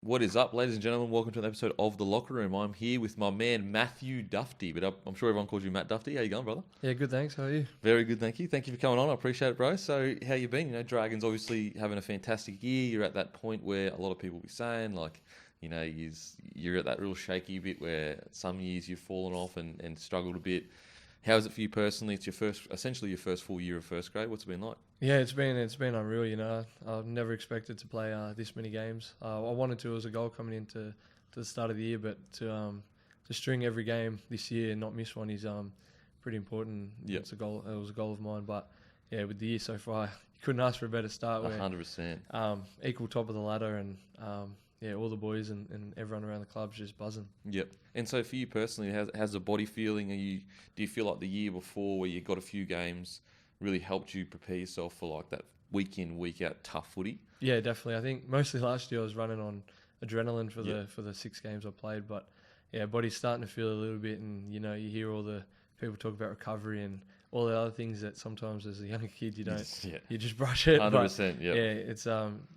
What is up, ladies and gentlemen? Welcome to an episode of The Locker Room. I'm here with my man, Matthew Dufty, but I'm sure everyone calls you Matt Dufty. How you going, brother? Yeah, good, thanks. How are you? Very good, thank you. Thank you for coming on. I appreciate it, bro. So, how you been? Dragons obviously having a fantastic year. You're at that point where a lot of people will be saying, like, you're at that real shaky bit where some years you've fallen off and struggled a bit. How is it for you personally? It's essentially your first full year of first grade. What's it been like? Yeah, it's been unreal. I've never expected to play this many games. I wanted to as a goal coming into the start of the year, but to string every game this year and not miss one is pretty important. Yep. It's a goal. It was a goal of mine, but yeah, with the year so far, you couldn't ask for a better start. 100%. Equal top of the ladder, and all the boys and everyone around the club's just buzzing. Yep. And so for you personally, how's the body feeling? Do you feel like the year before, where you got a few games, really helped you prepare yourself for like that week in, week out tough footy? Yeah, definitely. I think mostly last year I was running on adrenaline for the 6 games I played, but yeah, body's starting to feel a little bit, and you hear all the people talk about recovery and all the other things that sometimes as a younger kid you don't, you just brush it. 100%. Yeah. Yeah, it's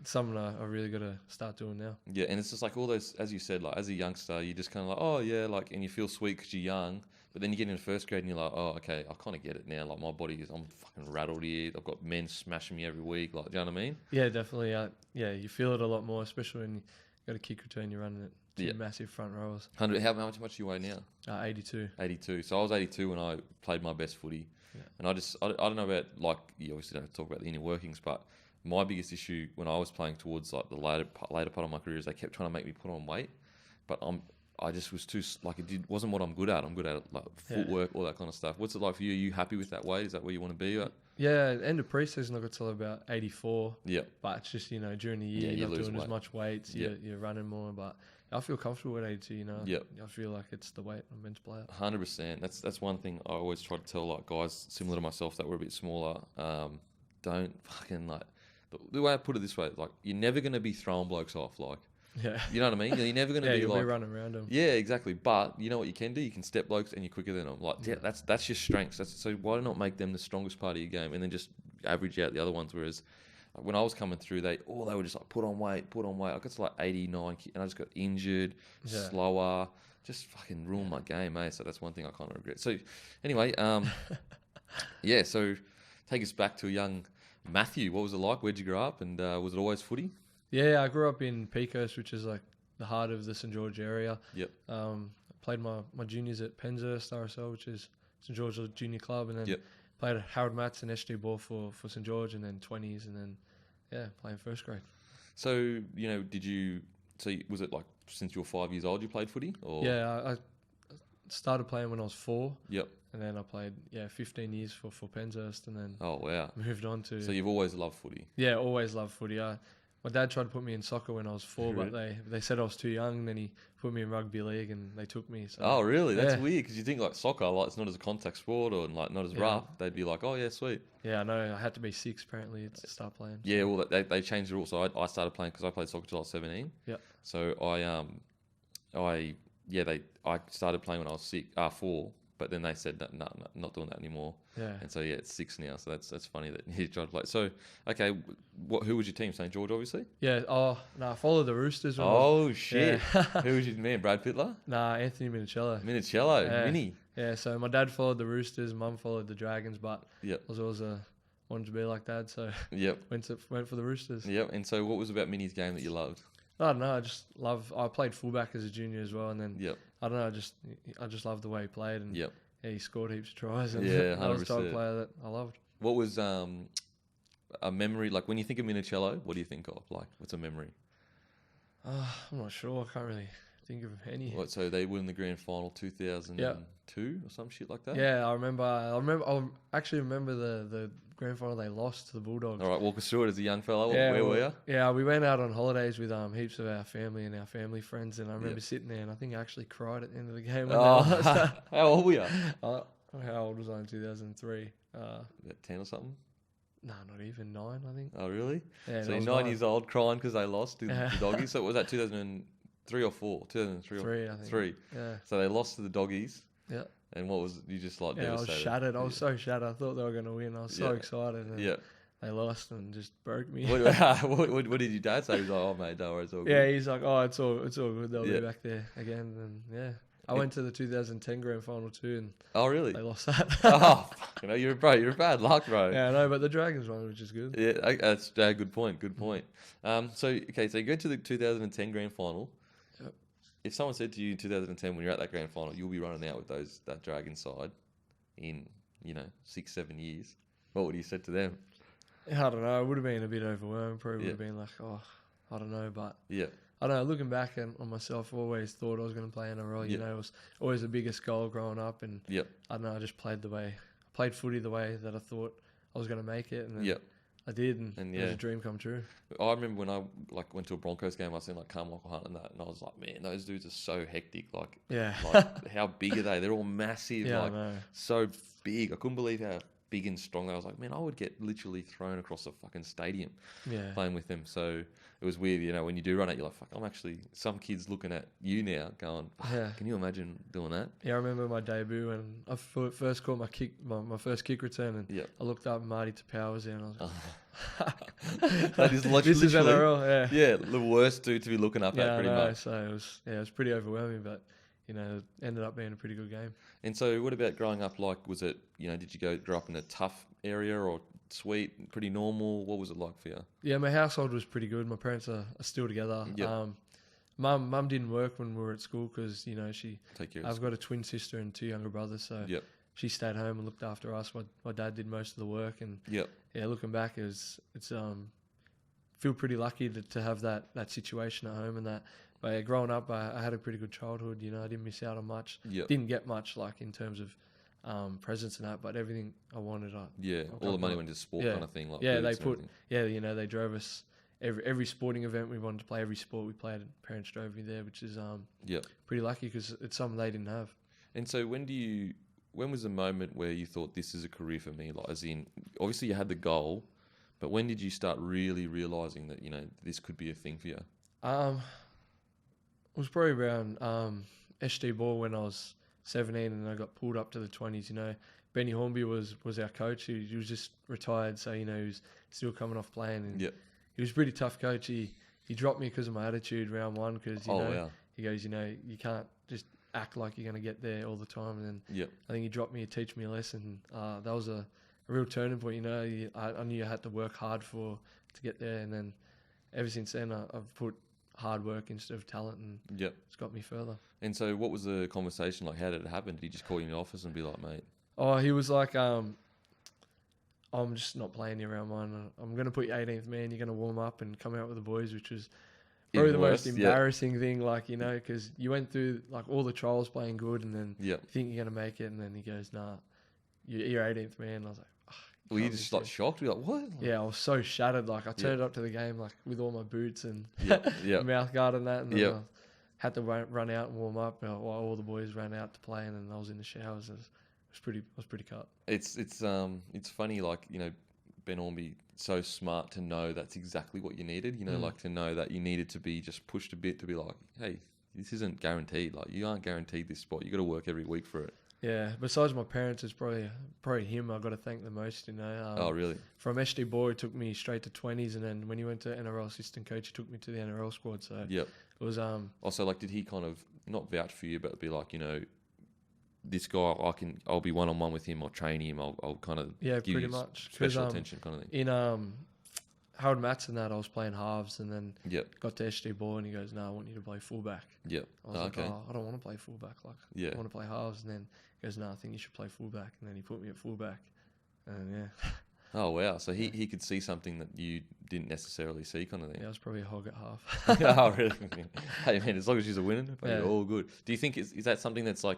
something I really got to start doing now. Yeah, and it's just like all those, as you said, like as a youngster, you just kind of like, oh yeah, like, and you feel sweet because you're young. But then you get into first grade and you're like, oh, okay, I kind of get it now. Like my body I'm fucking rattled here. I've got men smashing me every week. Like, do you know what I mean? Yeah, definitely. You feel it a lot more, especially when you got a kick return, you're running it. Two massive front rowers. 100. How much do you weigh now? 82. 82. So I was 82 when I played my best footy. Yeah. And I don't know about, like, you obviously don't talk about the inner workings, but my biggest issue when I was playing towards like the later part of my career is they kept trying to make me put on weight. But I just was too, like, wasn't what I'm good at. I'm good at like footwork, all that kind of stuff. What's it like for you? Are you happy with that weight? Is that where you want to be at? Yeah, end of pre-season I got to about 84. Yeah. But it's just, during the year you're not doing as much weights, you're running more, but I feel comfortable at 82, Yep. I feel like it's the weight I'm meant to play at. 100%. That's one thing I always try to tell like guys similar to myself that were a bit smaller. Don't fucking like, the way I put it this way, like you're never going to be throwing blokes off, like. Yeah. You know what I mean? You're never going to be you'll like... be running around them. Yeah, exactly. But you know what you can do? You can step blokes and you're quicker than them. Like, that's your strengths. So why not make them the strongest part of your game and then just average out the other ones? Whereas when I was coming through, they were just like, put on weight. I got to like 89 and I just got injured, slower, just fucking ruined my game, eh? So that's one thing I kind of regret. So anyway, so take us back to a young Matthew. What was it like? Where'd you grow up? And was it always footy? Yeah, I grew up in Peacoast, which is like the heart of the St George area. Yep. Played my juniors at Penshurst RSL, which is St George Junior Club, and then played at Harold Matts and SD Ball for St George, and then 20s, and then playing first grade. So was it like since you were 5 years old you played footy? Or? Yeah, I started playing when I was 4. Yep. And then I played 15 years for Penshurst, and then moved on to. So you've always loved footy? Yeah, always loved footy. My dad tried to put me in soccer when I was 4, but they said I was too young. And then he put me in rugby league, and they took me. So, oh, really? That's weird because you think like soccer, like it's not as a contact sport or like not as rough. They'd be like, oh yeah, sweet. Yeah, I know. I had to be 6 apparently to start playing. So. Yeah, well they changed the rules. So I started playing because I played soccer till I was 17. Yeah. So I started playing when I was 4. But then they said, no, not doing that anymore. Yeah. And so, it's 6 now. So that's funny that you tried to play. So, okay, who was your team? St. George, obviously? Yeah. Oh, no, I followed the Roosters. Shit. Yeah. Who was your man? Brad Fittler? Nah, Anthony Minicello. Mini. Yeah, so my dad followed the Roosters, Mum followed the Dragons, but I was always wanted to be like Dad, so went for the Roosters. Yep. And so what was about Mini's game that you loved? I don't know. I played fullback as a junior as well, and then I don't know. I just loved the way he played, and he scored heaps of tries, and I was the type of player that I loved. What was a memory like when you think of Minicello? What do you think of? Like, what's a memory? I'm not sure. I can't really think of any. What? So they won the grand final 2002 or some shit like that. Yeah, I remember. I actually remember the grand final they lost to the Bulldogs. All right, walk us through it as a young fella. Where were you? Yeah, we went out on holidays with heaps of our family and our family friends, and I remember sitting there, and I think I actually cried at the end of the game. How old were you? How old was I in 2003? About 10 or something? No, not even 9, I think. Oh, really? Yeah, so you're 9 years old crying because they lost to the Doggies. So was that 2003 or 4? 2003 3, I think. 3. Yeah. So they lost to the Doggies. Yeah. And what was you just like? Yeah, I was shattered. I was so shattered. I thought they were going to win. I was so excited. And they lost and just broke me. What did your dad say? He was like, "Oh mate, don't worry, it's all good." Yeah, he's like, "Oh, it's all good. They'll Yeah. be back there again." And yeah, I went to the 2010 grand final too, and Oh really? they lost that. Oh, you're bad luck, bro. Yeah, I know, but the Dragons won, which is good. Yeah, that's a good point. Good point. So you go to the 2010 grand final. Yep. If someone said to you in 2010 when you're at that grand final, you'll be running out with that Dragon side in 6-7 years, what would you said to them? I don't know. It would have been a bit overwhelming. Probably would Yeah. have been like, oh, I don't know. But Yeah, I don't know. Looking back on myself, I always thought I was going to play NRL. Yeah. It was always the biggest goal growing up. And Yep. I don't know. I just played footy the way that I thought I was going to make it. And then Yep. I did. And And it was yeah. a dream come true. I remember when I went to a Broncos game, I seen Carmichael Hunt and that, and I was like, man, those dudes are so hectic. Yeah. How big are they? They're all massive. Yeah, I know. So big. I couldn't believe how big and strong they. I was like, man, I would get literally thrown across a fucking stadium Yeah. playing with them. So it was weird, when you do run it, you're like, fuck, I'm actually, some kids looking at you now going, Yeah. can you imagine doing that? Yeah, I remember my debut and I first caught my first kick return, and Yeah. I looked up and Marty Tapau was there, and I was like, That is this is literally, NRL, yeah. yeah, the worst dude to be looking up Yeah, at I pretty know. much. So it was pretty overwhelming, but it ended up being a pretty good game. And so what about growing up? Was it, did you grow up in a tough area or sweet, pretty normal? What was it like for you? Yeah, my household was pretty good. My parents are still together. Yeah. Mum didn't work when we were at school because Take care of I've got a twin sister and 2 younger brothers, so Yep. she stayed home and looked after us. My dad did most of the work, and Yep. yeah, looking back, it's feel pretty lucky to have that situation at home and that. But yeah, growing up, I had a pretty good childhood. I didn't miss out on much. Yep. Didn't get much in terms of presents and that, but everything I wanted, Yeah. All the money went to sport kind of thing. Yeah, boots they and put. everything. Yeah, they drove us every sporting event we wanted to play, every sport we played. Parents drove me there, which is Yep. pretty lucky because it's something they didn't have. And so when was the moment where you thought this is a career for me? As in, obviously you had the goal, but when did you start really realizing that, this could be a thing for you? It was probably around SD ball when I was 17 and I got pulled up to the 20s. Benny Hornby was our coach. He was just retired, so he was still coming off playing. And Yep. he was a pretty tough coach. He dropped me because of my attitude round one. Because Wow. he goes, you can't just act like you're going to get there all the time. And then Yep. I think he dropped me to teach me a lesson. That was a real turning point. I knew I had to work hard to get there, and then ever since then I've put hard work instead of talent, and Yep. it's got me further. And so what was the conversation like? How did it happen? Did he just call you in the office and be like, mate? Oh, he was like, I'm just not playing you round one. I'm going to put you 18th man. You're going to warm up and come out with the boys, which was probably the most embarrassing thing, because you went through all the trials playing good, and then Yep. you think you're going to make it, and then he goes, nah, you're 18th man. And I was like, Were you just shocked? Were you like, what? yeah, I was so shattered. I turned up to the game with all my boots and Yeah. mouth guard and that, and then Yep. I had to run out and warm up while all the boys ran out to play, and then I was in the showers. I was pretty cut. It's funny, Ben Ormby, so smart to know that's exactly what you needed. To know that you needed to be just pushed a bit to be like, hey, this isn't guaranteed. You aren't guaranteed this spot. You got to work every week for it. Yeah, besides my parents, it's probably him I got to thank the most. Oh, really? From SD boy, he took me straight to 20s, and then when he went to NRL assistant coach, he took me to the NRL squad. So Yep. it was Also, did he kind of not vouch for you, but be like, this guy, I'll be one-on-one with him, I'll train him, I'll kind of give pretty you much special attention kind of thing. in Harold Matts and that I was playing halves, and then Yep. got to SD ball, and he goes, "No, I want you to play fullback." Yep. I was like, "Oh, I don't want to play fullback. Yeah. I want to play halves." And then he goes, "No, I think you should play fullback." And then he put me at fullback, and yeah, Oh, wow. So he could see something that you didn't necessarily see kind of thing. I was probably a hog at half. Oh, really? Hey, man, as long as she's a winner, Yeah. you're all good. Do you think is that something that's a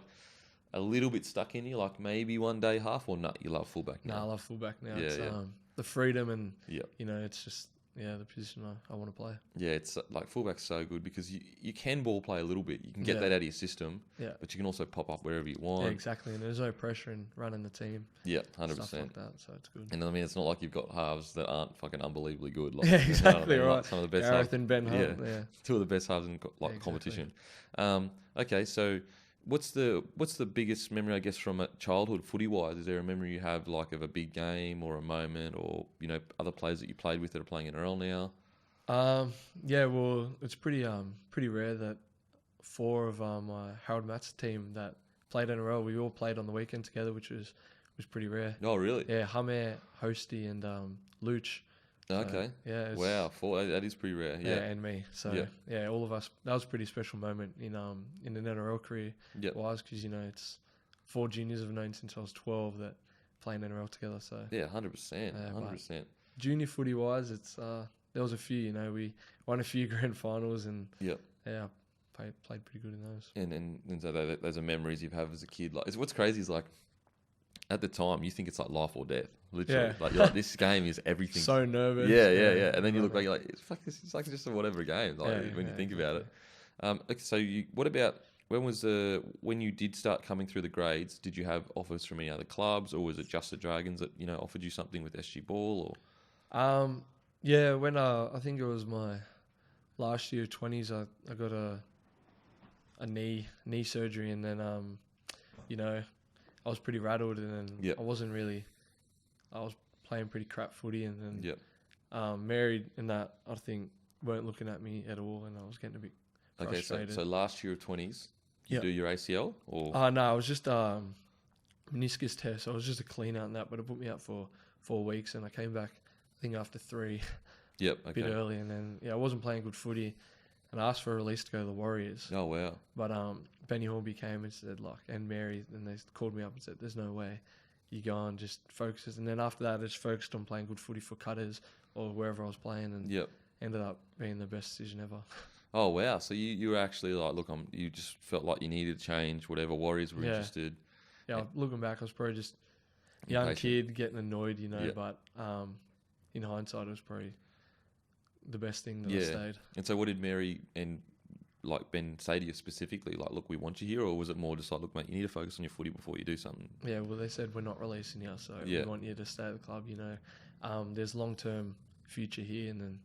little bit stuck in you? Maybe one day half, or you love fullback now? No, I love fullback now. Yeah, It's yeah. the freedom, and Yep. it's just the position I want to play. Yeah, it's fullback's so good because you can ball play a little bit. You can get Yeah. that out of your system, Yeah. but you can also pop up wherever you want. Yeah, exactly. And there's no pressure in running the team. Yeah, Stuff 100%. like that, so it's good. And I mean, it's not like you've got halves that aren't fucking unbelievably good. Yeah, you know what I exactly mean? right. Some of the best Gareth halves. and Ben Hunt. Yeah. Two of the best halves in Exactly. competition. Okay, so what's the biggest memory, I guess, from childhood footy wise? Is there a memory you have like of a big game or a moment, or other players that you played with that are playing NRL now? Yeah, well, it's pretty rare that four of my Harold Matt's team that played NRL, we all played on the weekend together, which was pretty rare. Oh, really? Yeah, Hamer, Hosty, and Luch. So, Okay. Yeah. Wow. That is pretty rare. Yeah. And me. So yeah, all of us. That was a pretty special moment in an NRL career. Yep. It was because it's 4 juniors I've known since I was 12 that playing NRL together. So yeah, 100%. 100%. Junior footy wise, it's there was a few. We won a few grand finals and yep. Yeah, played pretty good in those. And so those are memories you have as a kid. Like, what's crazy is like, at the time you think it's like life or death, literally. Like you're like, this game is everything. So nervous. Yeah. And then you look back, you're like, it's like just a whatever game. Like when you think about it. Okay, so what about when you did start coming through the grades? Did you have offers from any other clubs, or was it just the Dragons that offered you something with SG Ball? Or yeah, when I think it was my last year of 20s, I got a knee surgery, and then I was pretty rattled, and then I was playing pretty crap footy, and then Mary and that, I think, weren't looking at me at all, and I was getting a bit frustrated. Okay, so last year of 20s, you do your ACL? Or no, it was just meniscus test. So it was just a clean out and that, but it put me out for 4 weeks, and I came back, I think, after 3. Yep, okay. A bit early, and then I wasn't playing good footy, and I asked for a release to go to the Warriors. Oh wow! But Benny Hornby came and said, and Mary, and they called me up and said, "There's no way you go on, just focus." And then after that, I just focused on playing good footy for Cutters or wherever I was playing, and ended up being the best decision ever. Oh wow! So you were actually like, look, you just felt like you needed to change. Whatever Warriors were interested. Yeah, looking back, I was probably just a young kid getting annoyed, But in hindsight, it was probably the best thing that I stayed. And so what did Mary and like Ben say to you specifically? Like, look, we want you here, or was it more just like, look, mate, you need to focus on your footy before you do something? Yeah, well, they said we're not releasing you, so we want you to stay at the club. There's long-term future here, and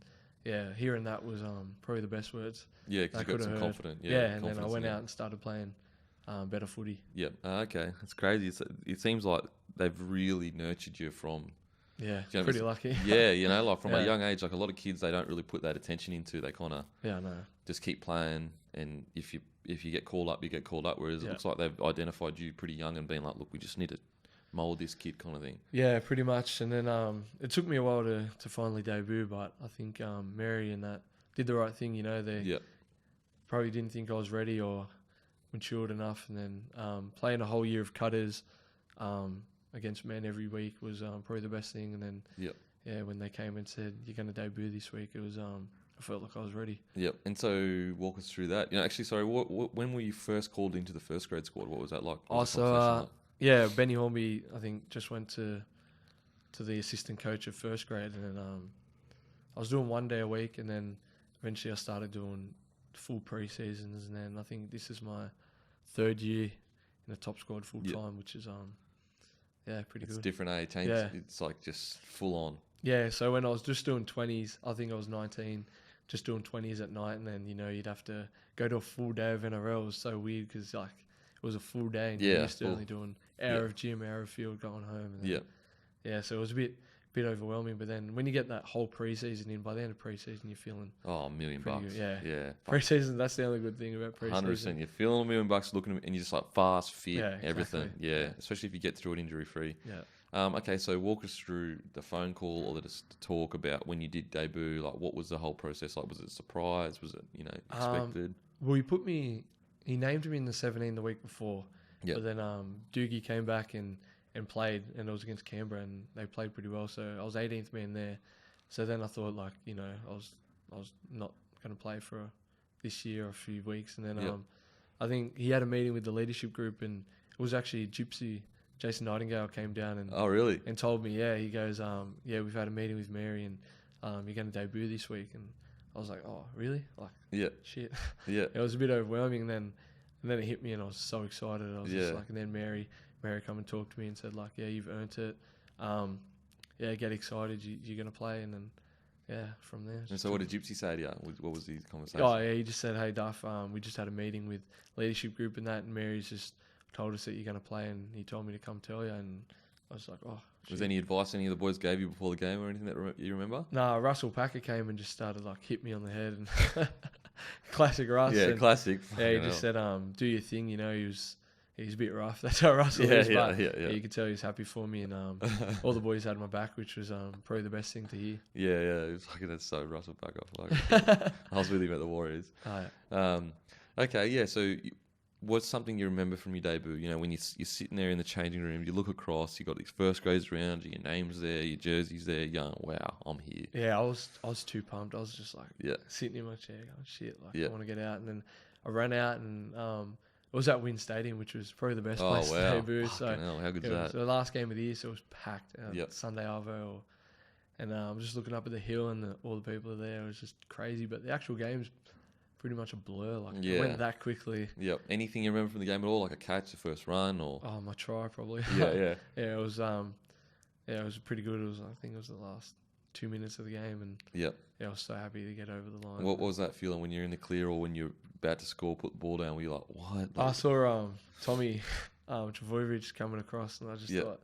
then hearing that was probably the best words. Yeah, because you got some confidence. And then I went out and started playing better footy. Yeah. Okay, that's crazy. It seems like they've really nurtured you from. Yeah, pretty lucky. Yeah, like from a young age, like a lot of kids, they don't really put that attention into. They kind of just keep playing, and if you get called up, you get called up. Whereas it looks like they've identified you pretty young and been like, look, we just need to mould this kid, kind of thing. Yeah, pretty much. And then it took me a while to finally debut, but I think Mary and that did the right thing. They probably didn't think I was ready or matured enough, and then playing a whole year of Cutters. Against men every week was probably the best thing, and then when they came and said you're going to debut this week, it was I felt like I was ready. Yep. And so walk us through that. Actually, sorry, when were you first called into the first grade squad? What was that like? Benny Hornby, I think, just went to the assistant coach of first grade, and then I was doing 1 day a week, and then eventually I started doing full pre-seasons, and then I think this is my 3rd year in the top squad full time, which is pretty good. It's different, eh? It's like just full on. Yeah, so when I was just doing 20s, I think I was 19, just doing 20s at night, and then, you'd have to go to a full day of NRL. It was so weird because, it was a full day, and you're used to only doing hour of gym, hour of field, going home. And then, so it was a bit overwhelming, but then when you get that whole preseason in, by the end of preseason, you're feeling $1 million. Good. Yeah. Preseason, that's the only good thing about preseason. 100%. You're feeling $1 million, looking at it, and you're just like fast, fit, everything. Exactly. Yeah, especially if you get through it injury free. Yeah. Okay, so walk us through the phone call or the talk about when you did debut. Like, what was the whole process like? Was it a surprise? Was it expected? Well, he named me in the 17 the week before. Yeah. But then Doogie came back and played, and it was against Canberra, and they played pretty well. So I was 18th man there. So then I thought, I was not going to play for this year or a few weeks. And then I think he had a meeting with the leadership group, and it was actually Gypsy, Jason Nightingale, came down and and told me, he goes, we've had a meeting with Mary, and you're going to debut this week. And I was like, oh, really? Shit. Yeah. It was a bit overwhelming, and then it hit me, and I was so excited. I was just and then Mary come and talk to me and said, you've earned it. Get excited. You're going to play. And then, from there. And so what did Gypsy say to you? What was the conversation? Oh, yeah, he just said, hey, Duff, we just had a meeting with leadership group and that, and Mary's just told us that you're going to play, and he told me to come tell you, and I was like, oh, shit. Was there any advice any of the boys gave you before the game or anything that you remember? No, Russell Packer came and just started, hit me on the head, and classic Russ. Yeah, and, classic. Yeah, he just said, do your thing, he's a bit rough. That's how Russell is. But you could tell he was happy for me, and all the boys had my back, which was probably the best thing to hear. Yeah. It was that's so Russell Packer. I was with him at the Warriors. Oh, yeah. Okay, yeah. So, what's something you remember from your debut? When you're sitting there in the changing room, you look across, you got these first grades around you, your name's there, your jersey's there. You're going, wow, I'm here. Yeah, I was too pumped. I was just sitting in my chair, going, shit, I want to get out. And then I ran out, and it was at Wynn Stadium, which was probably the best place to debut. Fucking hell, how good is that? So the last game of the year, so it was packed. Sunday Arvo, and I'm just looking up at the hill, and all the people are there. It was just crazy. But the actual game's pretty much a blur. It went that quickly. Yep. Anything you remember from the game at all, like a catch, the first run, or? Oh, my try probably. Yeah. It was. It was pretty good. I think it was the last 2 minutes of the game, and I was so happy to get over the line. What was that feeling when you're in the clear or when you're about to score, put the ball down? Were you like, what? I saw Tommy Travojevic coming across, and I just thought,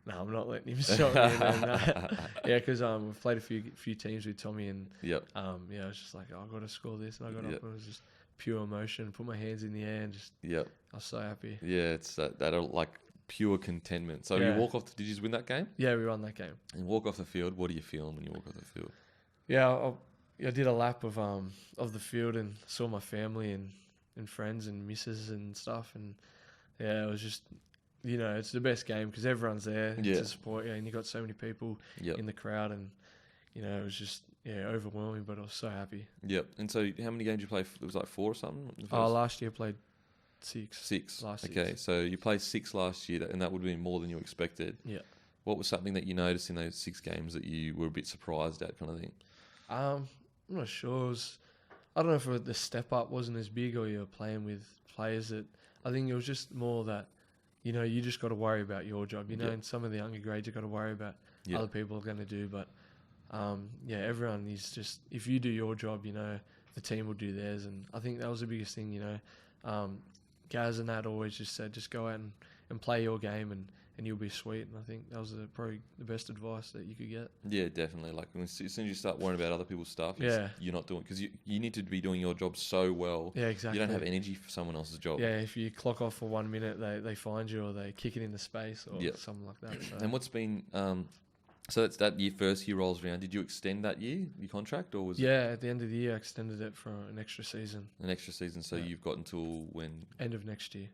no, I'm not letting him shot me. Because we've played a few teams with Tommy, and I was just like, I got to score this, and I got up, and it was just pure emotion. Put my hands in the air, and just I was so happy. Yeah, it's that pure contentment. So you walk off. Did you just win that game? Yeah, we won that game. And walk off the field. What are you feeling when you walk off the field? Yeah, I did a lap of the field and saw my family and friends and missus and stuff, and it was just it's the best game because everyone's there to support you, and you got so many people in the crowd, and it was just overwhelming, but I was so happy. Yep. And so how many games did you play? It was like 4 or something? Last year I played 6. 6. Okay, so you played 6 last year, and that would have been more than you expected. Yeah. What was something that you noticed in those 6 games that you were a bit surprised at, kind of thing? I'm not sure. I don't know if the step up wasn't as big, or you're playing with players that I think it was just more that you just got to worry about your job. In some of the younger grades, you got to worry about other people are going to do. But everyone is just, if you do your job, the team will do theirs, and I think that was the biggest thing. Gaz and that always just said, just go out and play your game, and you'll be sweet. And I think that was probably the best advice that you could get. Yeah, definitely. As soon as you start worrying about other people's stuff, you're not doing, because you need to be doing your job so well. Yeah, exactly. You don't have energy for someone else's job. Yeah, if you clock off for 1 minute, they find you, or they kick it into space, or something like that. So. And what's been so that's that first year rolls around. Did you extend that year, your contract, or was at the end of the year I extended it for an extra season. So you've got until when? End of next year.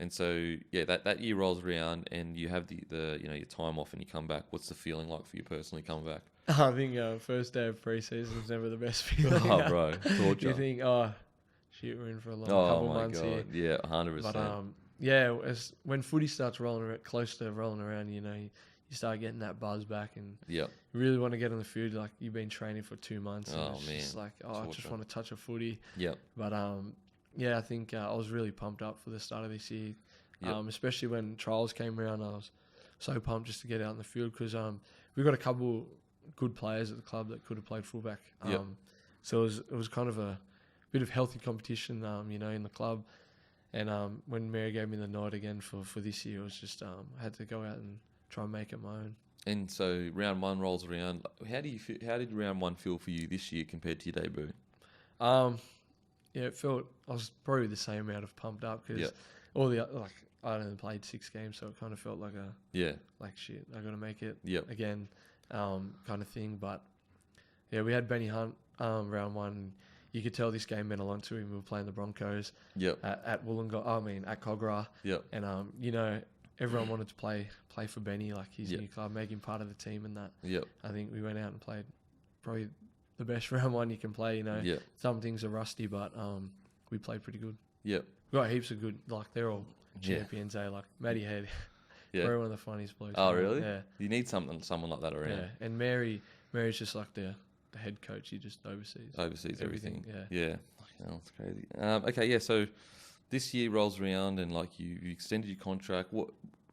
And so that year rolls around, and you have the your time off, and you come back. What's the feeling like for you personally coming back? I think first day of pre-season is never the best feeling. Oh, bro, torture. You think, shit, we're in for a long couple months here. Yeah, 100%. But when footy starts close to rolling around, you start getting that buzz back, and you really want to get on the field. Like, you've been training for 2 months, and it's like, I just want to touch a footy. Yeah. But I think I was really pumped up for the start of this year, especially when trials came around. I was so pumped just to get out in the field, because we've got a couple good players at the club that could have played fullback. So it was kind of a bit of healthy competition, in the club. And when Mary gave me the nod again for this year, it was just I had to go out and try and make it my own. And so round 1 rolls around. How did round 1 feel for you this year compared to your debut? It felt, I was probably the same amount of pumped up, because all the I only played 6 games, so it kind of felt like shit, I got to make it again, kind of thing. But we had Benny Hunt round 1. You could tell this game meant a lot to him. We were playing the Broncos at Wollongong, at Cogra. And everyone wanted to play for Benny, like his new club, make him part of the team, and that. I think we went out and played probably the best round 1 you can play. Some things are rusty, but we played pretty good. We got heaps of good, they're all champions. Like Matty Head, probably one of the funniest blokes. Oh, really? Yeah. You need someone like that around. Yeah, and Mary's just like the head coach. He just oversees everything. Yeah. Oh, it's crazy. Okay, so this year rolls around, and you extended your contract.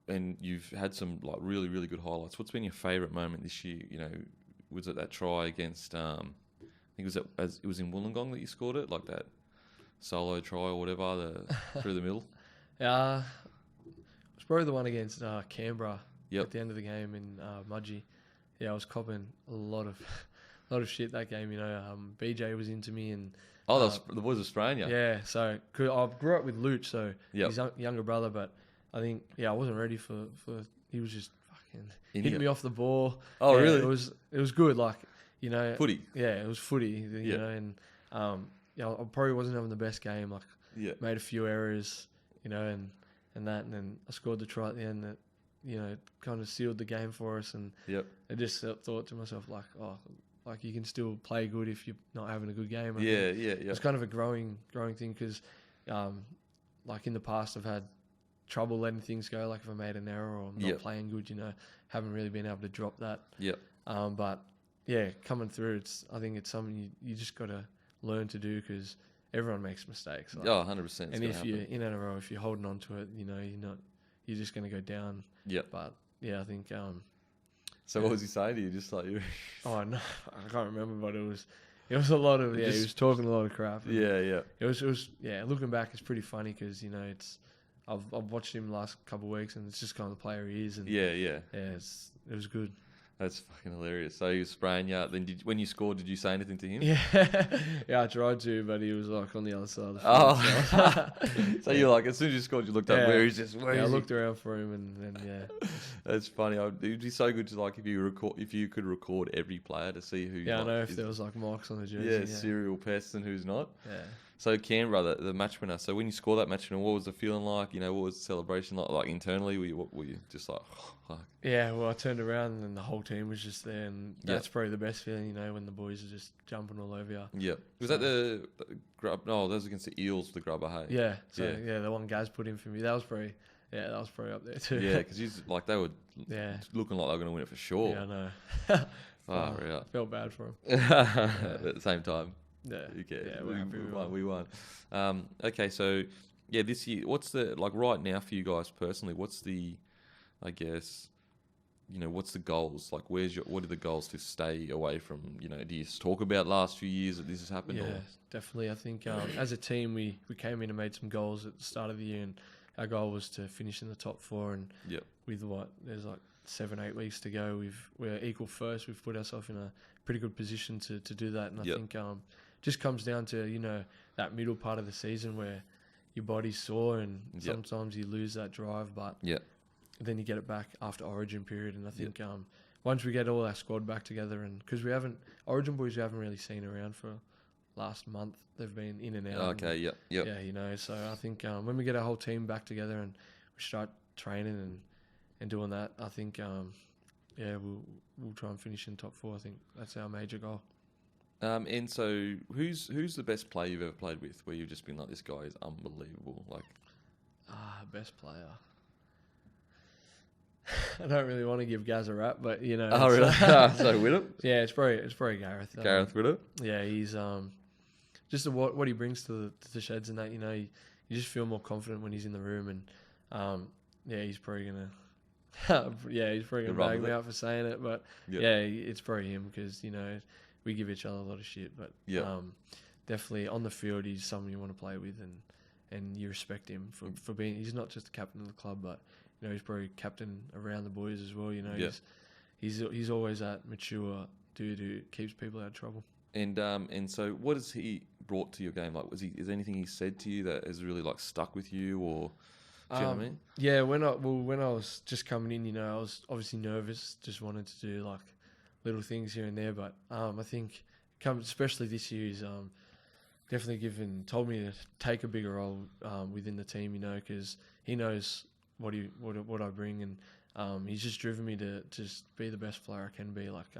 And you've had some really, really good highlights. What's been your favourite moment this year? was it that try against I think it was in Wollongong that you scored it, like that solo try or whatever, through the middle. It was probably the one against Canberra Yep. at the end of the game in Mudgee. Yeah, I was copping a lot of shit that game. BJ was into me, and The boys were spraying you. yeah. So I grew up with Luch, so Yep. his younger brother, but I think I wasn't ready for he was just fucking Idiot. hitting me off the ball. Oh, Yeah, really? It was good, like Footy. Yeah, it was footy, Yeah. and I probably wasn't having the best game. Like, Yeah. made a few errors, and then I scored the try at the end that, kind of sealed the game for us. And Yep. I just thought to myself, like, like you can still play good if you're not having a good game. Yeah. It's kind of a growing thing because, like in the past, I've had trouble letting things go. Like if I made an error or not playing good, haven't really been able to drop that. Yep. But yeah, coming through, I think it's something you just got to learn to do because everyone makes mistakes. Like, 100%. and if you're in a row, if you're holding on to it, you're just going to go down. Yep. But yeah, I think. So what was he saying to you? Just like you. Oh no, I can't remember, but it was a lot of he was talking a lot of crap. Yeah. It was looking back, it's pretty funny because I've watched him the last couple of weeks and it's just kind of the player he is. And Yeah. it was good. That's fucking hilarious. So he was spraying you. Then when you scored, did you say anything to him? Yeah, I tried to, but he was like on the other side of the field. Oh, so you're like, as soon as you scored, you looked up. Where is this? I looked around for him, and yeah. That's funny. It'd be so good to like if you could record every player to see who. Yeah, I know if there was like marks on the jersey. Yeah, serial pests and who's not. Yeah. So Canberra, the match winner. So when you scored that match winner, what was the feeling like? What was the celebration like? Like internally, were you just like, fuck? Yeah, well, I turned around and the whole team was just there, and that's probably the best feeling, when the boys are just jumping all over you. Yeah. Was that the grub? No, that was against the Eels, the grubber, hey? Yeah. So yeah, the one Gaz put in for me, that was pretty up there too. Yeah, because they were looking like they were going to win it for sure. Yeah, I know. Yeah. Felt bad for him. At the same time. Yeah. Okay. Yeah, we're happy We won. Okay, so this year, what's the right now for you guys personally? What's the, I guess, what's the goals? Like, what are the goals to stay away from? Do you talk about last few years that this has happened? Yeah, or? definitely. I think as a team, we came in and made some goals at the start of the year, and our goal was to finish in the top four. And with there's like 7-8 weeks to go. We're equal first. We've put ourselves in a pretty good position to do that. And I think just comes down to that middle part of the season where your body's sore and sometimes you lose that drive, but then you get it back after Origin period. And I think once we get all our squad back together, and because Origin boys we haven't really seen around for last month, they've been in and out. Okay, Yeah, so I think when we get our whole team back together and we start training and doing that, I think we'll try and finish in top four. I think that's our major goal. And so who's the best player you've ever played with where you've just been like, this guy is unbelievable? Like, best player. I don't really want to give Gaz a rap, but Oh, really? So Widdop? Yeah, it's probably Gareth. Gareth Widdop? Yeah, he's just what he brings to the sheds and that. You just feel more confident when he's in the room, and he's probably gonna. He's probably gonna bag me out for saying it, but it's probably him because we give each other a lot of shit, but definitely on the field he's someone you want to play with, and you respect him for being. He's not just the captain of the club, but he's probably captain around the boys as well. He's always that mature dude who keeps people out of trouble. And so what has he brought to your game? Like, is there anything he said to you that has really like stuck with you, or? Do you know what I mean? Yeah, when I was just coming in, I was obviously nervous, just wanted to do like little things here and there, but I think especially this year, he's definitely told me to take a bigger role within the team, because he knows what I bring, and he's just driven me to just be the best player I can be, like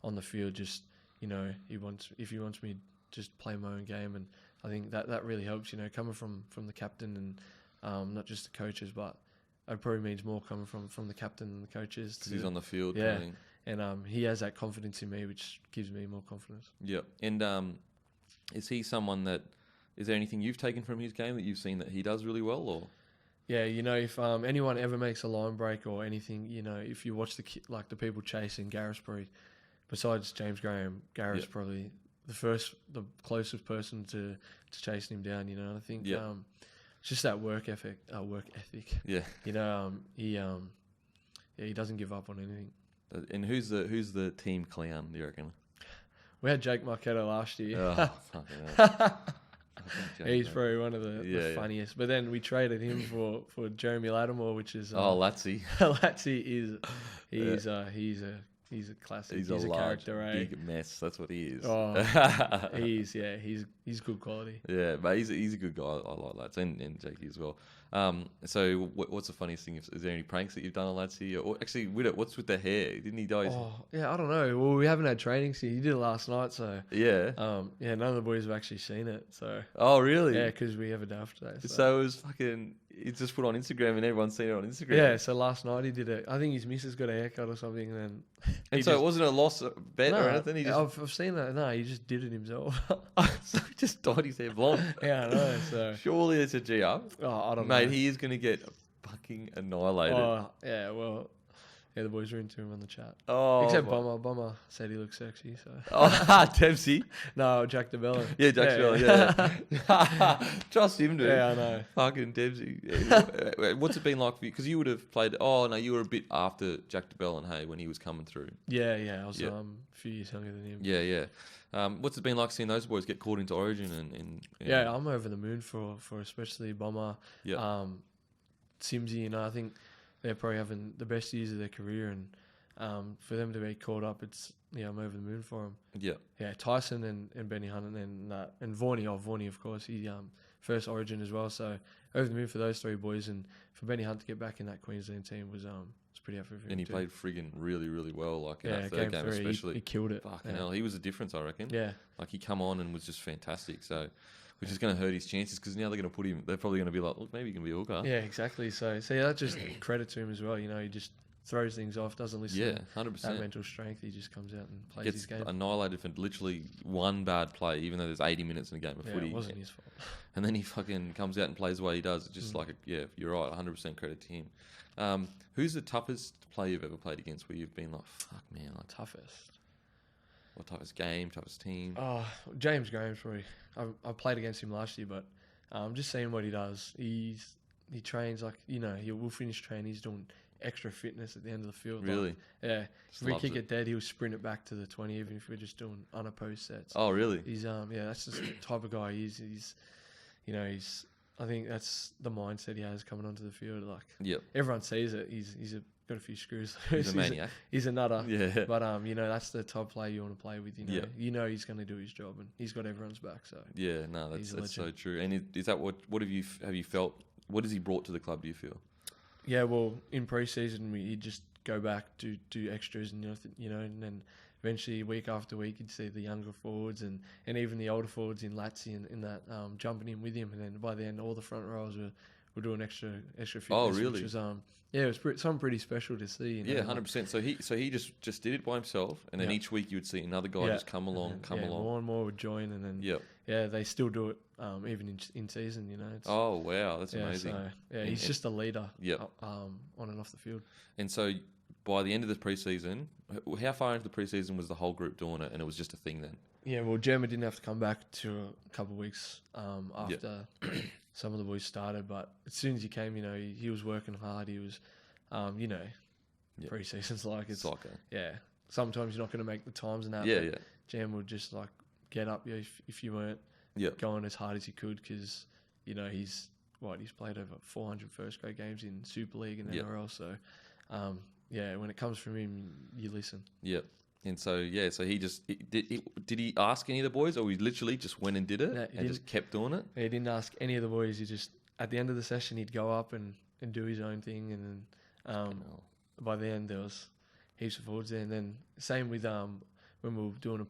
on the field. Just if he wants me to just play my own game, and I think that really helps. Coming from the captain and. Not just the coaches, but it probably means more coming from the captain and the coaches. Because he's on the field. Yeah, and he has that confidence in me, which gives me more confidence. Yeah, and is he someone that? Is there anything you've taken from his game that you've seen that he does really well, or? Yeah, if anyone ever makes a line break or anything, if you watch the people chasing, Gareth's probably besides James Graham, Garrett's probably the closest person to chasing him down. You know, and I think it's just that work ethic. Yeah. You know, he doesn't give up on anything. And who's the team clown, do you reckon? We had Jake Marquetto last year. Oh, fucking hell. He's probably one of the funniest. But then we traded him for Jeremy Lattimore, which is Latsy. Latsy he's a classic. He's a large, big mess. That's what he is. Oh, he's good quality. Yeah, but he's a good guy. I like Lats and Jakey as well. So what's the funniest thing? Is there any pranks that you've done on Latsy? Or actually, what's with the hair? Didn't he dye? I don't know. Well, we haven't had training, so he did it last night. So none of the boys have actually seen it. So really? Yeah, because we have a daft today. So it was fucking. It's just put on Instagram and everyone's seen it on Instagram. Yeah, so last night he did it. I think his missus got a haircut or something, and then. It wasn't a loss bet or anything. I've seen that. No, he just did it himself. So he just dyed his hair blonde. Yeah, I know. So surely it's a G up. Oh, I don't know. Mate, he is going to get fucking annihilated. Oh, yeah, well. Yeah, the boys were into him on the chat. Oh, except Bomber said he looked sexy. So. Dempsey. No, Jack DeBella. Yeah, Jack DeBella. Yeah. Trust him, dude. Yeah, I know. Fucking Dempsey. Yeah. What's it been like for you? Because you would have played. Oh no, you were a bit after Jack DeBella and when he was coming through. Yeah. I was a few years younger than him. Yeah. What's it been like seeing those boys get called into Origin and Yeah, I'm over the moon for especially Bomber. Yeah. Simsy, you know, I think they're probably having the best years of their career, and for them to be called up, I'm over the moon for them. Yeah, Tyson and Benny Hunt and Vorney of course, he first Origin as well. So over the moon for those three boys, and for Benny Hunt to get back in that Queensland team was pretty happy for him. And he played friggin' really, really well, like in that third game especially. He killed it. Fucking hell, he was a difference, I reckon. Yeah, like he come on and was just fantastic. So. Which is going to hurt his chances because now they're going to put him. They're probably going to be like, look, maybe he can be a hooker. Yeah, exactly. So that's just credit to him as well. You know, he just throws things off, doesn't listen. Yeah, 100%. That mental strength, he just comes out and plays his game. Gets annihilated for literally one bad play, even though there's 80 minutes in a game of footy. It wasn't his fault. And then he fucking comes out and plays the way he does. It's just you're right, 100% credit to him. Who's the toughest player you've ever played against where you've been like, fuck man, like toughest? What toughest game, toughest team? Oh, James Graham's probably. I played against him last year, but just seeing what he does. He trains like, you know, we'll finish training. He's doing extra fitness at the end of the field. Really? Like, yeah. If we kick it dead, he'll sprint it back to the 20, even if we're just doing unopposed sets. Oh, really? He's that's just the type of guy he is. I think that's the mindset he has coming onto the field. Like, everyone sees it. He's got a few screws. He's a maniac. He's a nutter. Yeah. But you know, that's the type of player you want to play with. You know he's going to do his job, and he's got everyone's back. So yeah, no, that's so true. And is that what have you felt? What has he brought to the club? Do you feel? Yeah, well, in pre-season you just go back to do extras, and and then eventually week after week you'd see the younger forwards and even the older forwards in Latsy and in that jumping in with him, and then by the end all the front rows were doing extra fitness. Oh, really? Which was, it was something pretty special to see. You know? Yeah, 100%. So he just did it by himself, and then each week you would see another guy just come along. More and more would join, and then they still do it even in season. You know. Oh wow, that's amazing. So, he's just a leader. On and off the field. And so by the end of the preseason, how far into the preseason was the whole group doing it, and it was just a thing then? Yeah, well, Gemma didn't have to come back to a couple of weeks after some of the boys started, but as soon as he came, you know, he was working hard. He was, pre-season's like it's soccer. Yeah, sometimes you're not going to make the times and that. Yeah. Gem would just like get up if you weren't going as hard as you could, because you know he's played over 400 first grade games in Super League and NRL. So when it comes from him, you listen. Yep. And so he just did he ask any of the boys, or he literally just went and did it and just kept doing it? He didn't ask any of the boys. He just at the end of the session he'd go up and do his own thing, and then by the end there was heaps of forwards there. And then same with when we were doing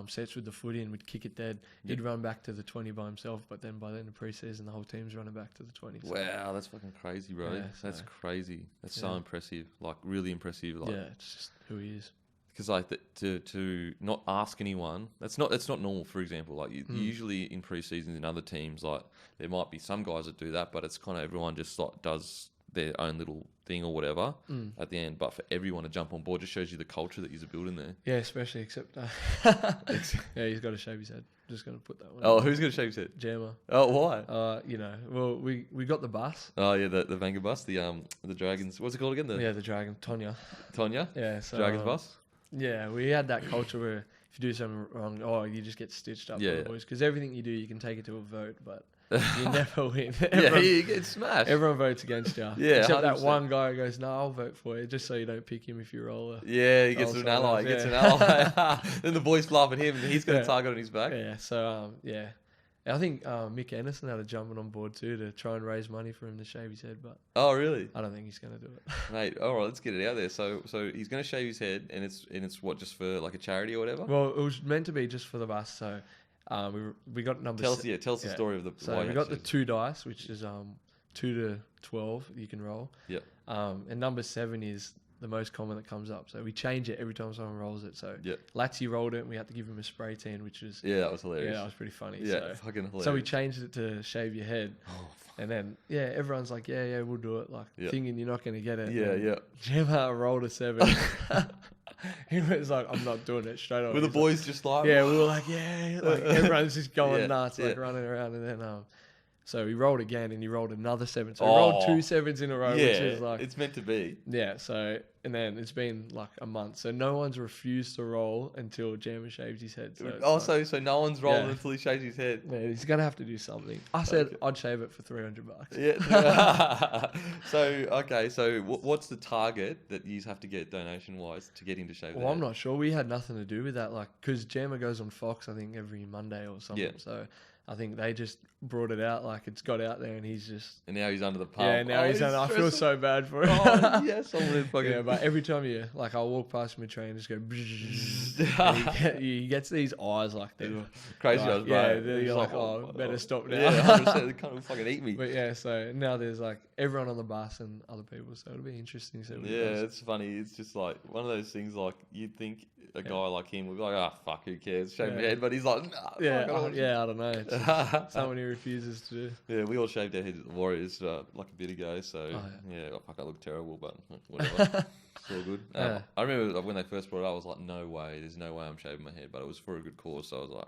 sets with the footy and we'd kick it dead, he'd run back to the 20 by himself. But then by the end of pre-season, the whole team's running back to the 20. So. Wow, that's fucking crazy, bro. Yeah, that's crazy. That's so impressive. Like really impressive. Like, it's just who he is. Because like to not ask anyone, that's not normal. For example, like usually in pre-seasons in other teams, like there might be some guys that do that, but it's kind of everyone just like does their own little thing or whatever at the end, but for everyone to jump on board just shows you the culture that you're building there. Yeah, especially except yeah, he's got to shave his head. Just gonna put that one. Oh, who's gonna shave his head? Jammer. Oh, why? Well, we got the bus. Oh yeah, the Vanga bus, the Dragons. What's it called again? The Dragon Tonya. Yeah, so Dragons bus. Yeah, we had that culture where if you do something wrong, you just get stitched up by the boys, because everything you do, you can take it to a vote, but you never win. You get smashed. Everyone votes against you. Yeah, except 100%. that one guy who goes, "No, I'll vote for you," just so you don't pick him if you roll a. Yeah, he gets an ally. He gets an ally. Then the boys laugh at him, and he's got a target on his back. Yeah. So I think Mick Anderson had a jumping on board too to try and raise money for him to shave his head, but oh really? I don't think he's going to do it. Mate, all right, let's get it out there. So he's going to shave his head, and it's what, just for like a charity or whatever? Well, it was meant to be just for the bus. So we got number. Tell us the story of the. So we got the 2 dice, which is 2 to 12 you can roll. Yep. And number 7 is the most common that comes up. So we change it every time someone rolls it. So yep. Latsy rolled it, and we had to give him a spray tan, which was that was hilarious. Yeah, that was pretty funny. Yeah, fucking hilarious. So we changed it to shave your head. Oh, and then everyone's like, yeah, we'll do it. Like thinking you're not going to get it. Yeah. Gemma rolled a 7. He was like, I'm not doing it straight away. Were the boys like, just like... Yeah, we were like, like everyone's just going nuts, like running around. And then so he rolled again, and he rolled another 7. So he rolled 2 7s in a row, which is like... it's meant to be. Yeah, so... And then it's been like a month, so no one's refused to roll until Jammer shaves his head. So so no one's rolling until he shaves his head. Yeah, he's gonna have to do something. I said I'd shave it for $300. Yeah. So what's the target that you have to get donation wise to get him to shave? Well, I'm not sure. We had nothing to do with that, like, because Jammer goes on Fox, I think every Monday or something. Yeah. So I think they just brought it out, like it's got out there, and he's just... And now he's under the pump. Yeah, now he's under... I feel so bad for him. Oh, yes. Yeah, but every time I'll walk past my train and just go... he gets these eyes like they're... Crazy eyes, bro. Yeah, you're like, better stop now. Yeah, 100%. They can't fucking eat me. But yeah, so now there's like everyone on the bus and other people, so it'll be interesting to see what it does. It's funny. It's just like one of those things, like you'd think a guy like him would be like, fuck, who cares? Shave my head. But he's like, nah. I don't know. It's someone who refuses to do. Yeah, we all shaved our heads at the Warriors like a bit ago, so fuck, I look terrible, but whatever. It's all good. I remember when they first brought it up, I was like, no way, there's no way I'm shaving my head, but it was for a good cause, so I was like,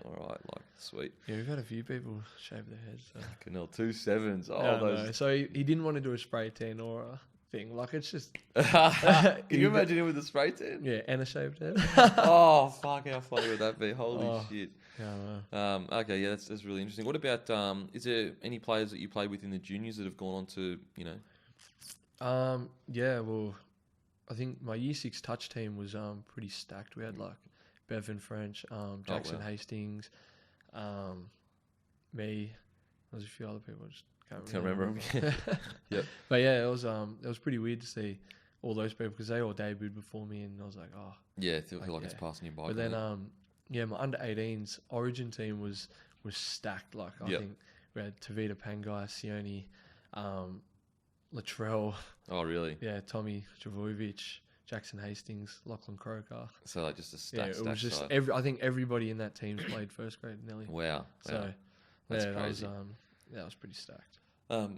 all right, like, sweet. Yeah, we've had a few people shave their heads. So. Fucking hell, 2 7s. No. So he didn't want to do a spray tan or a thing. Like, it's just... Can you imagine him with a spray tan? Yeah, and a shaved head. Oh, fuck, how funny would that be? Holy shit. Yeah, okay, yeah, that's really interesting. What about, is there any players that you played with in the juniors that have gone on to, Yeah, well, I think my Year 6 touch team was pretty stacked. We had like Bevan French, Jackson Hastings, me. There's a few other people. I just can't remember them. Yep. But yeah, it was pretty weird to see all those people because they all debuted before me, and I was like, yeah, it feels like it's passing you by. But then my under 18s Origin team was stacked. Like I think we had Tavita Pangai, Sione, Latrell. Oh really? Yeah, Tommy Travojevic, Jackson Hastings, Lachlan Croker. So like just a stack. Yeah, it was just I think everybody in that team played first grade nearly. Wow. So that's crazy. That was pretty stacked.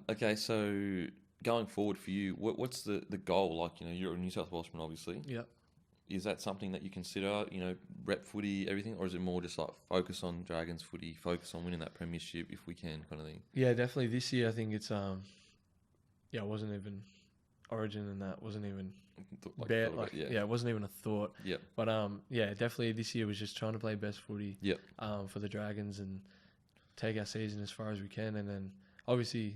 Okay, so going forward for you, what's the goal? Like, you're a New South Welshman, obviously. Yeah. Is that something that you consider, rep footy, everything, or is it more just like focus on Dragons footy, focus on winning that premiership if we can, kind of thing? Yeah, definitely. This year, I think it's it wasn't even Origin, and that wasn't even it wasn't even a thought. Yeah. But definitely this year was just trying to play best footy. Yep. For the Dragons and take our season as far as we can, and then obviously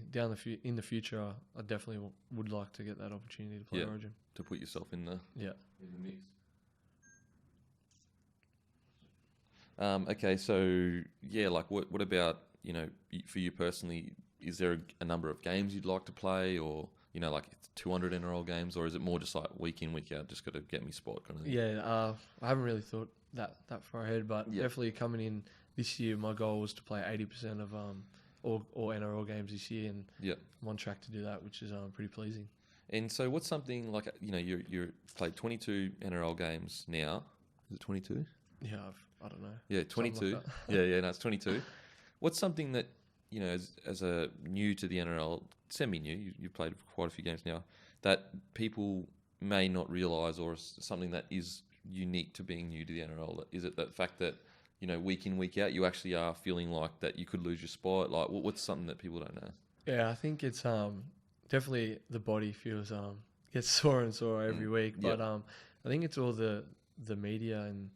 in the future, I definitely would like to get that opportunity to play Origin. To put yourself in the mix. Okay, so like what about for you personally? Is there a number of games you'd like to play, or like 200 NRL games, or is it more just like week in week out, just got to get me spot kind of thing? Yeah, I haven't really thought that far ahead, but definitely coming in this year, my goal was to play 80% of all NRL games this year, and I'm on track to do that, which is pretty pleasing. And so, what's something like you're played 22 NRL games now? Is it 22? Yeah, I don't know. Yeah, 22. Like no, it's 22. What's something that as a new to the NRL semi-new, you've played quite a few games now, that people may not realise, or something that is unique to being new to the NRL? Is it the fact that, you know, week in, week out, you actually are feeling like that you could lose your spot? Like, what's something that people don't know? Yeah, I think it's definitely the body feels gets sore and sore every week, but I think it's all the media and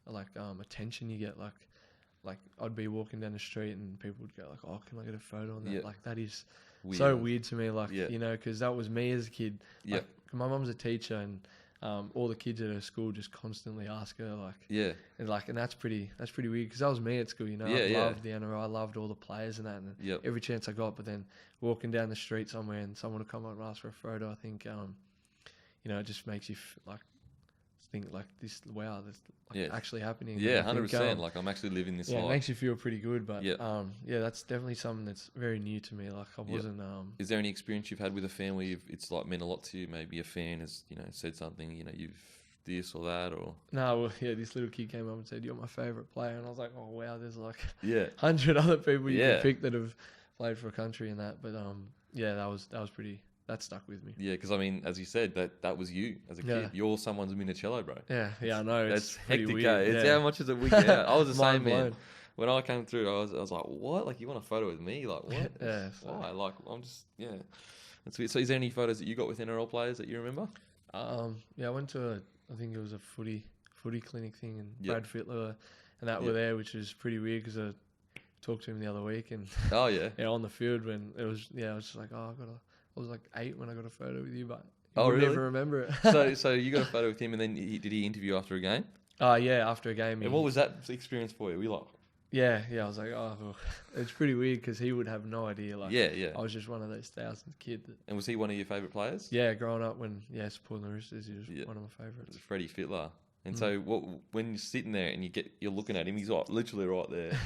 like attention you get. Like I'd be walking down the street and people would go like, "Oh, can I get a photo on that?" Like that is weird. So weird to me. Like you know, because that was me as a kid. Like, my mum's a teacher, and all the kids at her school just constantly ask her like, and that's pretty weird, because that was me at school. You know, I loved the NRL, I loved all the players and that, and every chance I got. But then walking down the street somewhere and someone would come up and ask for a photo, I think you know, it just makes you like think like this. Wow, that's like actually happening. Yeah, 100%. Like I'm actually living this life. It makes you feel pretty good. But that's definitely something that's very new to me. Like I wasn't. Is there any experience you've had with a fan where it's like meant a lot to you? Maybe a fan has, you know, said something, you know, you've this or that, or no? Well, this little kid came up and said, "You're my favorite player," and I was like, "Oh wow, there's like 100 other people you can pick that have played for a country and that." But that was pretty. That stuck with me. Yeah, because I mean, as you said, that was you as a kid. You're someone's Minicello, bro. Yeah, I know. That's it's hectic. Weird. It's how much is a week out. I was the same, man. When I came through, I was like, what? Like, you want a photo with me? Like, what? Why? Like, I'm just That's weird. So, is there any photos that you got with NRL players that you remember? I went to I think it was a footy clinic thing, and Brad Fittler and that were there, which was pretty weird because I talked to him the other week, and on the field when it was I was just like, I was like 8 when I got a photo with you, but I really? never remember it. so you got a photo with him, and then did he interview after a game? After a game. And what was that experience for you? I was like, it's pretty weird because he would have no idea. Like, I was just one of those thousandth kids. And was he one of your favourite players? Yeah, growing up when supporting the Roosters, he was one of my favourites. It was Freddie Fittler. And so when you're sitting there and you're looking at him, he's like literally right there,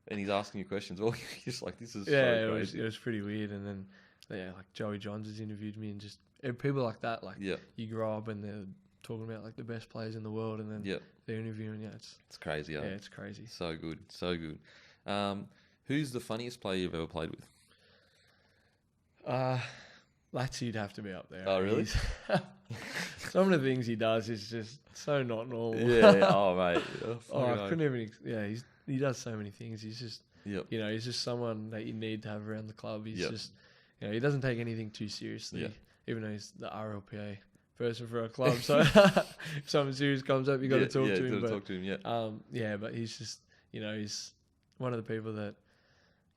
and he's asking you questions. Well, you're just like, this is so crazy. It was pretty weird. And then like Joey Johns has interviewed me, and just people like that. Like you grow up and they're talking about like the best players in the world, and then they're interviewing. It's crazy. It's crazy. So good. Who's the funniest player you've ever played with? Latsie'd have to be up there. Oh, really? Some of the things he does is just so not normal. Yeah. Oh, mate. I couldn't even. He does so many things. He's just. You know, he's just someone that you need to have around the club. He's just. You know, he doesn't take anything too seriously, even though he's the RLPA person for our club. So if something serious comes up, you got to talk to him. Talk to him. But he's just, you know, he's one of the people that,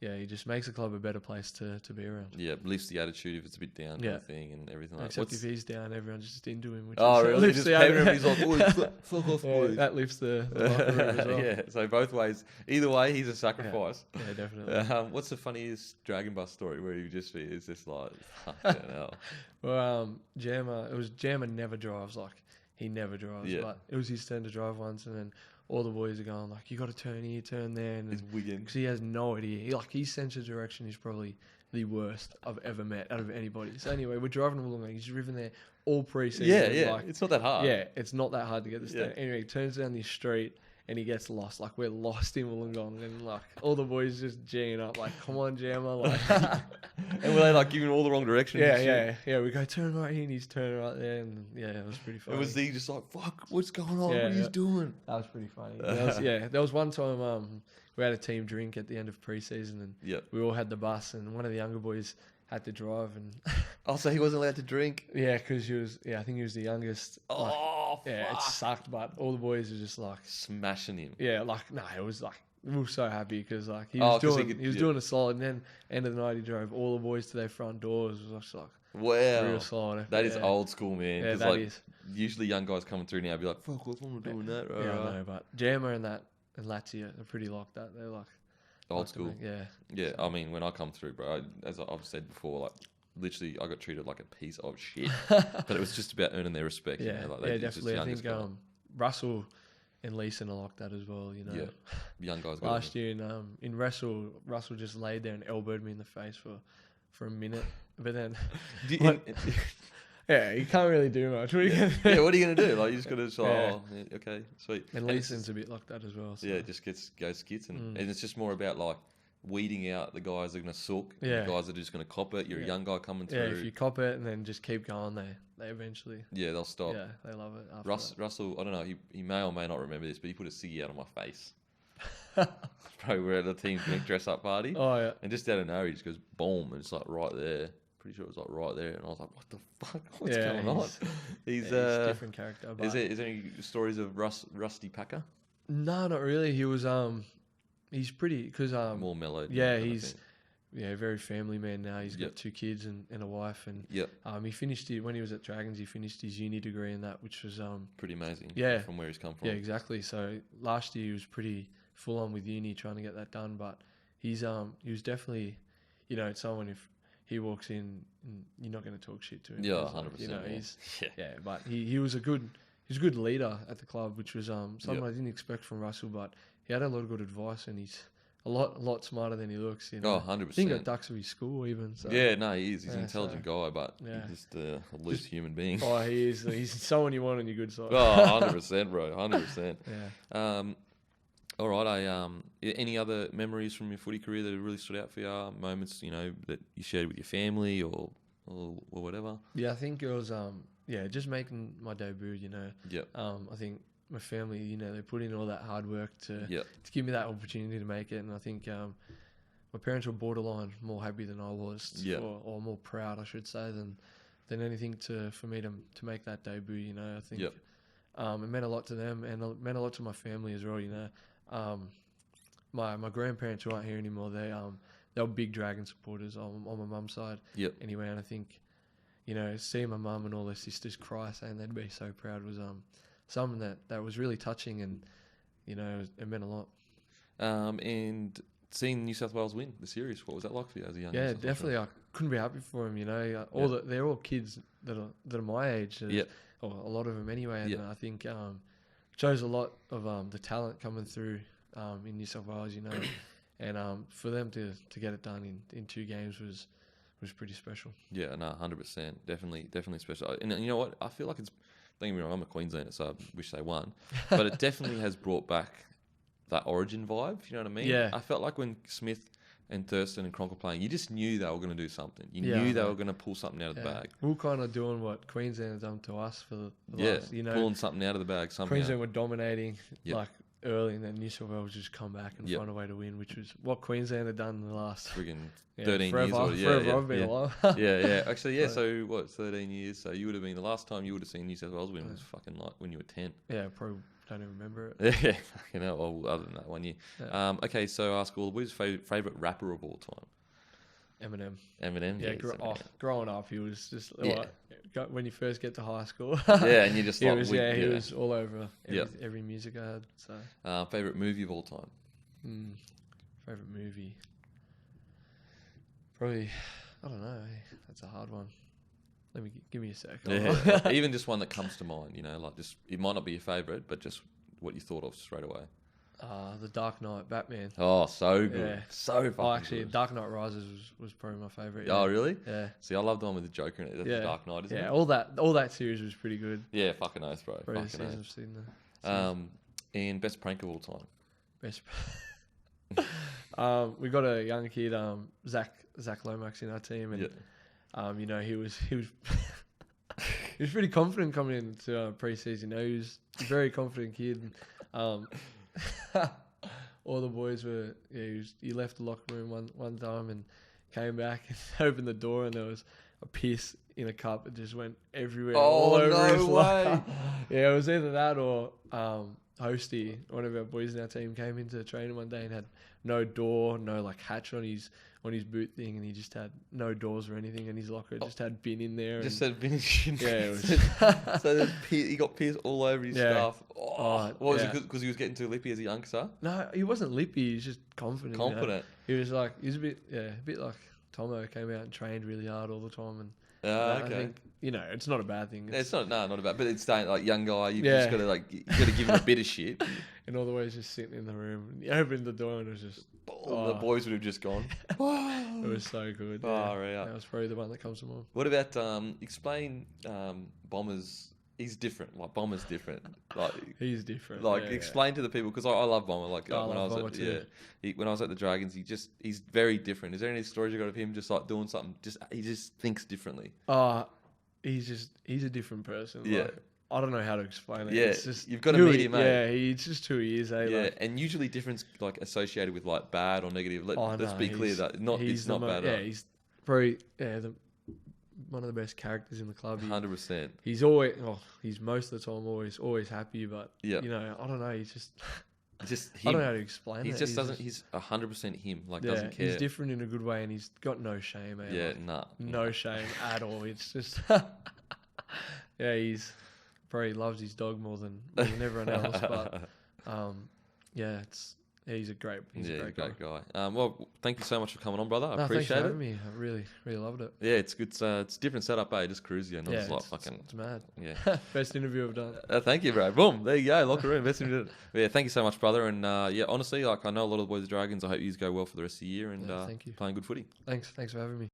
he just makes the club a better place to be around. Yeah, lifts the attitude if it's a bit down kind of thing and everything like that. Except if he's down, everyone's just into him. Which really? Lifts the attitude. He's like, fuck off, boys. That lifts the locker room as well. Yeah, so both ways. Either way, he's a sacrifice. Yeah, definitely. What's the funniest Dragon Bus story where you just is just like, Well, Jammer, it was Jammer never drives. Like, he never drives. But it was his turn to drive once, and then all the boys are going like, you got to turn here, turn there. And he's wigging. Because he has no idea. His sense of direction is probably the worst I've ever met out of anybody. So anyway, we're driving him along. He's driven there all pre-season. Yeah. Like, it's not that hard. Yeah, it's not that hard to get this down. Anyway, he turns down this street and he gets lost. Like, we're lost in Wollongong, and like all the boys just G'ing up like, come on, Jammer. Like, and were they like giving all the wrong directions? Yeah. We go turn right here, and he's turning right there, and it was pretty funny. And was he just like, fuck, what's going on? What are you doing? That was pretty funny. There was one time we had a team drink at the end of pre-season, and we all had the bus, and one of the younger boys had to drive, and so he wasn't allowed to drink. Yeah, because he was. I think he was the youngest. Fuck. It sucked, but all the boys were just like smashing him. Yeah, it was like we were so happy because like he was doing a solid, and then end of the night he drove all the boys to their front doors. It was just like real solid. That is old school, man. Yeah, that is. Usually young guys coming through now be like, fuck off, I'm not doing that. I know, but Jammer and Latsia are pretty like that. They're like old school. Yeah. I mean, when I come through, bro, as I've said before, like literally, I got treated like a piece of shit. But it was just about earning their respect. Yeah, you know? Like definitely. I think Russell and Leeson are like that as well. You know, young guys. Last year in Russell just laid there and elbowed me in the face for a minute, but then. Yeah, you can't really do much. What are you gonna do? What are you going to do? Like, you just got to okay, sweet. And Leeson's a bit like that as well. So. Yeah, it just goes skits, and it's just more about, like, weeding out the guys that are going to sook, and Yeah. the guys that are just going to cop it. You're a young guy coming Yeah, through. if you cop it and then just keep going, they eventually. Yeah, they'll stop. Yeah, they love it. After Russell, I don't know, he may or may not remember this, but he put a ciggy out of my face. Probably we're at the team's dress up party. Oh yeah. And just out of nowhere, he just goes boom, and it's like right there. Pretty sure it was like right there, and I was like, "What the fuck? What's going on?" He's a different character. But is there any stories of Rusty Packer? No, not really. He was he's pretty because More mellowed. yeah, he's very family man now. He's got 2 kids and a wife, and he finished when he was at Dragons. He finished his uni degree in that, which was pretty amazing. Yeah, from where he's come from. Yeah, exactly. So last year he was pretty full on with uni trying to get that done, but he was definitely, someone if he walks in, you're not going to talk shit to him. Yeah, 100%. He's but he was a good leader at the club, which was something I didn't expect from Russell, but he had a lot of good advice, and he's a lot smarter than he looks. 100%. I think he got ducks of his school even. So. Yeah, no, he is. He's an intelligent guy, but he's just a loose human being. Oh, he is. He's someone you want on your good side. 100%, bro. 100%. Yeah. All right. Any other memories from your footy career that have really stood out for you? Moments, that you shared with your family or whatever. Yeah, I think it was just making my debut. Yep. I think my family, they put in all that hard work to give me that opportunity to make it, and I think my parents were borderline more happy than I was, or more proud, I should say, than anything for me to make that debut. I think it meant a lot to them, and it meant a lot to my family as well. My grandparents who aren't here anymore, they were big Dragon supporters on my mum's side. Yep. Anyway, and I think seeing my mum and all their sisters cry, saying they'd be so proud, was something that was really touching, and it meant a lot. And seeing New South Wales win the series, what was that like for you as a young? Yeah, definitely. I couldn't be happy for them. They're all kids that are my age. Or a lot of them anyway. And I think it shows a lot of the talent coming through in New South Wales. And for them to get it done in 2 games was pretty special. Yeah, no, 100%, definitely special. And you know what? I feel like it's. Don't get me wrong, I'm a Queenslander, so I wish they won. But it definitely has brought back that origin vibe, you know what I mean? Yeah. I felt like when Smith and Thurston and Cronk were playing, you just knew they were going to do something. You knew they were going to pull something out of the bag. We were kind of doing what Queensland had done to us for the last, pulling something out of the bag somehow. Queensland were dominating early, and then New South Wales just come back and find a way to win, which was what Queensland had done in the last... Friggin' 13 forever, years. Forever I've been alive. Actually, so what, 13 years? So you would have been, the last time you would have seen New South Wales win was fucking like when you were 10. Yeah, probably don't even remember it. Yeah, well, other than that 1 year. Yeah. Okay, so ask all, what is your favourite rapper of all time? Eminem. Yeah, growing up, he was just when you first get to high school. And you just he was all over every music I had. So favourite movie of all time? Favourite movie, probably, I don't know. That's a hard one. Give me a sec. Yeah. Even just one that comes to mind. Like just it might not be your favourite, but just what you thought of straight away. The Dark Knight, Batman. Oh, so good. Yeah. So fucking actually, good. Dark Knight Rises was probably my favourite. Oh, really? Yeah. See, I love the one with the Joker in it. That's the Dark Knight, isn't it? Yeah, all that series was pretty good. Yeah, fucking nice, bro. Probably fucking the season I've seen there. And best prank of all time? We got a young kid, Zach Lomax in our team, and he was he was pretty confident coming into pre-season. He was a very confident kid. All the boys were. He left the locker room one time and came back and opened the door, and there was a piss in a cup. It just went everywhere. All over his way. Yeah, it was either that or Hosty, one of our boys in our team, came into training one day and had no door, no hatch on his boot thing, and he just had no doors or anything, and his locker just had bin in there. Just had bin. Yeah, it was. So he got piss all over his stuff. What was yeah. it? Because he was getting too lippy as a youngster? No, he wasn't lippy. He was just confident. He was a bit like Tomo. Came out and trained really hard all the time, and I think it's not a bad thing. It's not a bad. But it's staying young guy. You just got to give him a bit of shit. And all the way, just sitting in the room. And he opened the door, and it was just. The boys would have just gone. It was so good. Right. That was probably the one that comes to mind. What about explain Bombers he's different. Like Bomber's different. Like he's different. Like explain to the people because I love Bomber. Like I love Bomber too. When I was at the Dragons, he's very different. Is there any stories you got of him just like doing something? He just thinks differently. He's a different person. Yeah. Like, I don't know how to explain it. Yeah, it's just you've got to meet him, mate. Yeah, it's just who he is. Yeah, like, and usually difference like associated with like bad or negative. Let's be clear that it's not bad. Yeah, he's probably one of the best characters in the club. 100%. He's always, he's most of the time always happy, but yeah, I don't know. He's just him. I don't know how to explain it. He just doesn't. He's 100% him. Like doesn't care. He's different in a good way, and he's got no shame. Yeah, no shame at all. It's just he's probably loves his dog more than everyone else. But he's a great guy. Well, thank you so much for coming on, brother. I appreciate thanks for having me. I really loved it. Yeah, it's good. It's a different setup, Just cruisy and it's mad. Yeah, best interview I've done. Thank you, bro. Boom, there you go. Locker room, best interview. Yeah, thank you so much, brother. And honestly, like I know a lot of the boys at Dragons. I hope you go well for the rest of the year and thank you. Playing good footy. Thanks for having me.